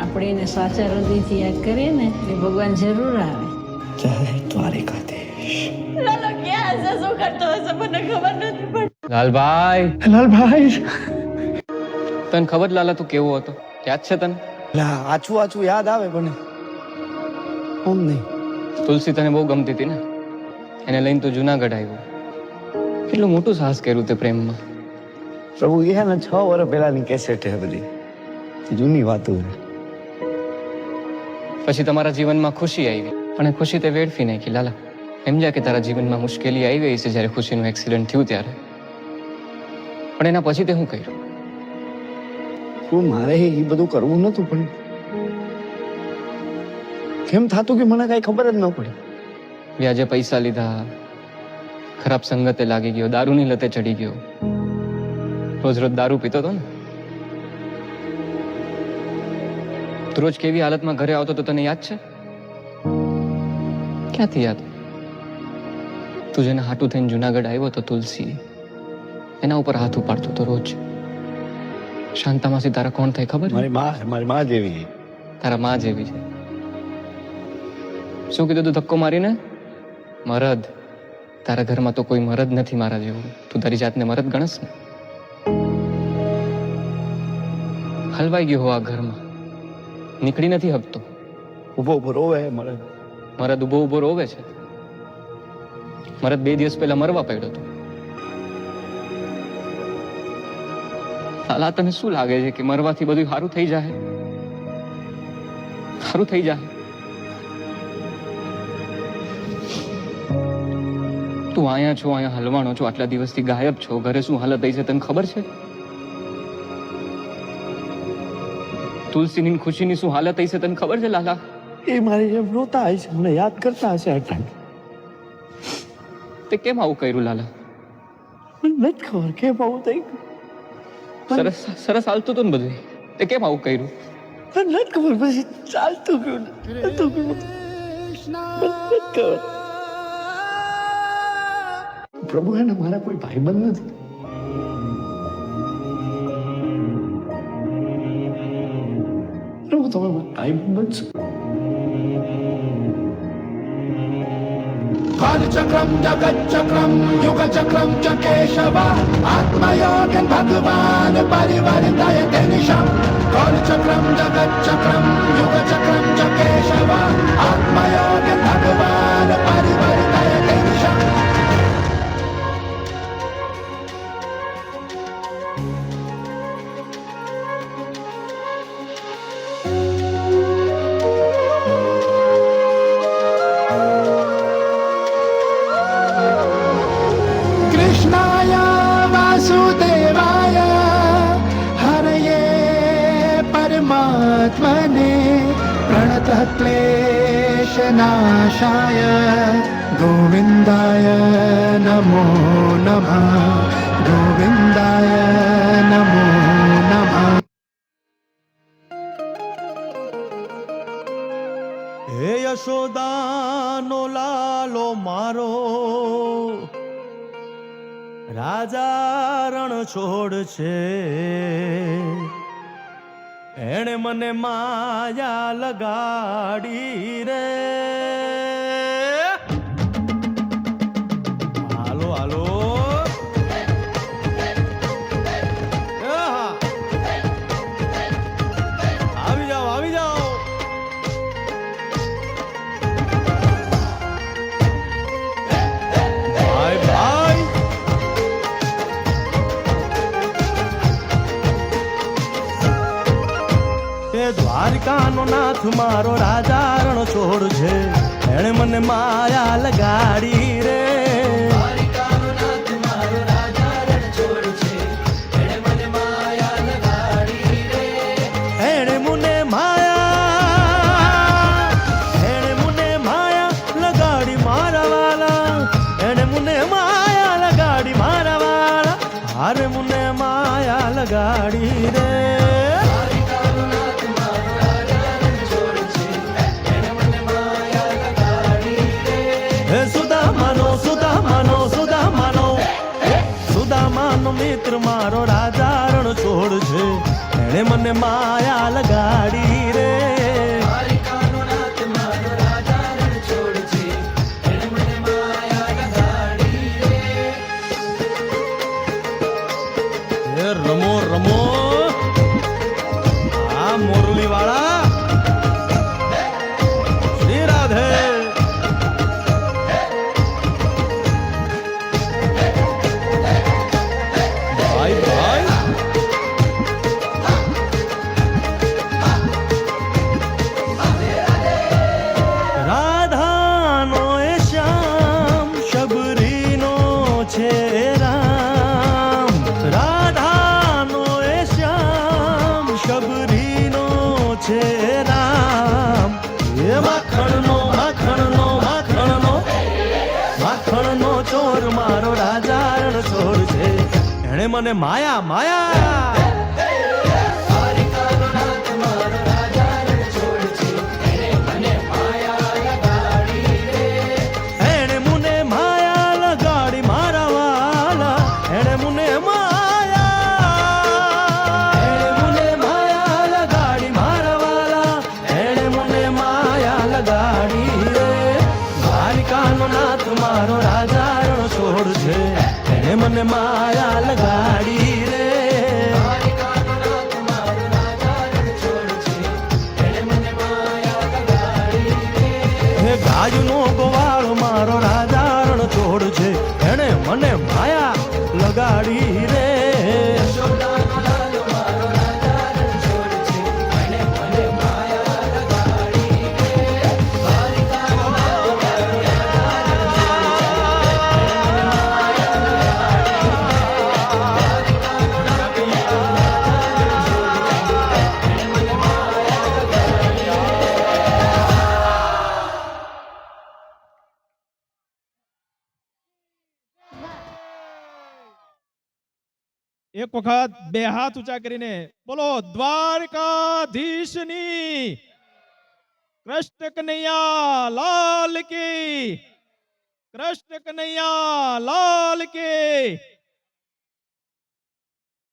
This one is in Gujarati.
આપણે એને સાચા હૃદયથી યાદ કરીએ ને એટલે ભગવાન જરૂર આવે. જય દ્વારિકાધીશ. લાલો ક્યાં હશે, શું કરતો હશે, મને ખબર નથી પડતી. લાલભાઈ, લાલભાઈ, તને ખબર લાલા તું કેવો હતો? યાદ છે તને? આછું આછું યાદ આવે પણ કોમ નહીં. તુલસી તને બહુ ગમતી હતી ને, એને લઈને તું જુનાગઢ આવ્યો. કેટલું મોટું સાહસ કર્યું તે પ્રેમમાં. પ્રભુ એ ને 6 વર્ષ પહેલાની કેસેટ છે બધી, જૂની વાતો છે. પછી તમારા જીવનમાં ખુશી આવી અને ખુશી તે વેડફી નાખી. લાલા સમજ્યા કે તારા જીવનમાં મુશ્કેલી આવી છે જ્યારે ખુશીનું એક્સિડન્ટ થયું ત્યારે, પણ એના પછી તે શું કર્યું? તું મારે એ બધું કરવું નતું, પણ કેમ થતું કે મને કઈ ખબર જ ન પડી. વ્યાજે પૈસા લીધા, ખરાબ સંગતે લાગી ગયો, દારૂની લતે ચડી ગયો, રોજ રોજ દારૂ પીતો હતો ને. તું રોજ કેવી હાલતમાં ઘરે આવતો તો તને યાદ છે? ક્યાંથી યાદ? તું જેને હાટું થઈને જુનાગઢ આવ્યો તો તુલસી, એના ઉપર હાથ ઉપાડતો તો રોજ. શાંતામાસી તારા કોણ થાય ખબર? મારી માં જેવી. તારા માં જેવી છે. શું કીધું તું ધક્કો મારીને? મરદ. તારા ઘરમાં તો કોઈ મરદ નથી મારા જેવું. તું તારી જાતને મરદ ગણસ ને? હલવાઈ ગયો હો આ ઘરમાં, નીકળી નથી હકતો. ઉભો ઉભો રોવે મળે. મરદ ઉભો ઉભો રોવે છે. મરદ 2 દિવસ પહેલા મરવા પડ્યો હતો. હાલા તને શું લાગે છે કે મરવાથી બધું સારું થઈ જાય? સારું થઈ જાય? તું અહીંયા છો, અહીંયા હલવાણો છો, આટલા દિવસથી ગાયબ છો. ઘરે શું હાલત થઈ છે તને ખબર છે? તુલસીની ખુશીની શું હાલત થઈ છે તને ખબર છે લાલા? એ મારી જેમ રોતા હશે, મને યાદ કરતા હશે આ ટાઈમ. તે કેમ આવું કર્યું લાલા? મને નથી ખબર કેમ આવું થઈ ગયું. સરસ સરસ હાલતું હતું ને બધું, તે કેમ આવું કર્યું? મને નથી ખબર, પછી ચાલતું ગયું નતું ગયું. મને નથી ખબર. પ્રભુ એને મારા કોઈ ભાઈબંધ નથી. પ્રભુ તમે મારા ભાઈબંધ છો. कालचक्रम जगच्चक्रम युगचक्रम च केशव आत्मयोगन भगवान परिवर्तय निशम. कालचक्रम जगच्चक्रम युगचक्रम च केशव आत्मयोगन भगवान परिवर्तय निशम. कृष्णाय वासुदेवाय हरये परमात्मने प्रणतः क्लेशनाशाय गोविन्दाय नमो नमः. गोविन्दाय नमो नमः. હે યશોદાનો લાલો મારો, રાજા રણ છોડ છે. એણે મને માયા લગાડી રે. હાલો હાલો આવી જાઓ આવી જાઓ. ભાઈ ભાઈ દ્વારકાનો નાથ મારો રાજા રણ છોડ છે. એણે મને માયા લગાડી રે. દ્વારકાનો નાથ મારો રાજા રણ છોડ છે. એણે મને માયા લગાડી રે. એણે મને માયા લગાડી મારા વાલા. એણે મને માયા લગાડી મારા વાલા. હારે મને માયા લગાડી રે. સુદામાનો મિત્ર મારો રાજા રણ છોડ છે. એણે મને માયા લગાડી રે. મોરલી વાળા શ્રી રાધે ભાઈ ભાઈ રાધાનો એ શ્યામ શબરીનો છે રામ રાધાનો એ શ્યામ શબરીનો છે રામ એ માખણનો માખણનો માખણનો માખણનો ચોર મારો રાજા રણછોડ છે એણે મને માયા માયા એણે મને માયા લગાડી મારા વાલા એણે મને માયા લગાડી મારા વાલા એણે મને માયા લગાડી રે દ્વારિકાનો નાથ મારો રાજા રણછોડ છે એણે મને માયા લગાડી રે હે ગાયનો ગોવાળો મારો રાજા રણછોડ છે એણે મને માયા લગાડી રે એક વખત બે હાથ ઊંચા કરીને બોલો દ્વારકાધીશની કૃષ્ણ કનૈયા લાલ કી કૃષ્ણ કનૈયા લાલ કી